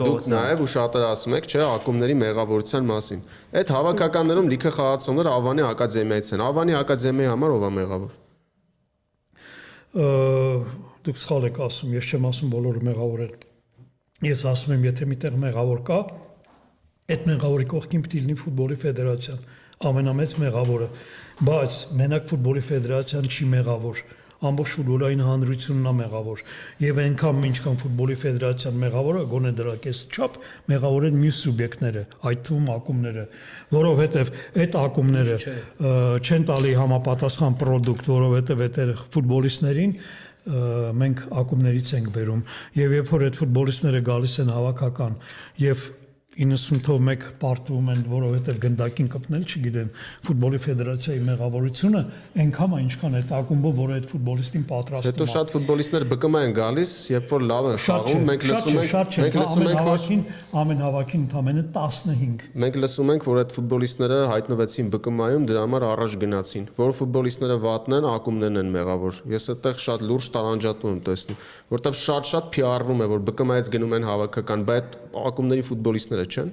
Դուք նաև ու շատերը ասում եք, չէ, ակումբների մեղավորության մասին։ Այդ հավաքականներում լիքը խաղացողները Ավանի ակադեմիայից են։ Ավանի ակադեմիայի համար ով է մեղավոր։ Դուք սխալ եք ասում, ես չեմ ասում բոլորը մեղավոր են։ Ես ասում եմ, եթե միտեղ մեղավոր կա, այդ մեղավորի կողքին պիտի լինի ֆուտբոլի ֆեդերացիան, ամենամեծ մեղավորը, բայց մենակ ֆուտբոլի ֆեդերացիան չի մեղավոր, ամբողջ ֆուտբոլային հանրությունն է մեղավոր, եւ այնքան ինչքան ֆուտբոլի ֆեդերացիան մեղավոր է, գոնե դրա կես չափ մեղավոր են մյուս սուբյեկտները, այդ թվում ակումբները, որովհետեւ այդ ակումբները չեն տալի համապատասխան պրոդուկտ, որովհետեւ այդ ֆուտբոլիստներին մենք ակումբներից ենք բերում եւ երբ որ այդ ֆուտբոլիստները գալիս են հավաքական եւ 90% պարտվում են, որովհետև գնդակին կպնել, չգիտեն, ֆուտբոլի ֆեդերացիայի մեղավորությունը այնքան է, ինչքան այդ ակումբը, որը այդ ֆուտբոլիստին պատրաստում է։ Հետո շատ ֆուտբոլիստներ ԲԿՄ են գալիս, երբ որ լավ են խաղում, մենք լսում ենք, ամեն հավաքին ընդամենը 15։ Մենք լսում ենք, որ այդ ֆուտբոլիստները հայտնվեցին ԲԿՄ-ում, դրա համար առաջ գնացին, որ ֆուտբոլիստները վատն են, ակումբներն են մեղավոր։ Ես այդտեղ շատ լուրջ տարանջատում եմ տեսնում, որտեղ շատ PR-վում է, որ ԲԿՄ-ից գնում են հավաքական, բայց ակումբների ֆուտբոլիստները չեն։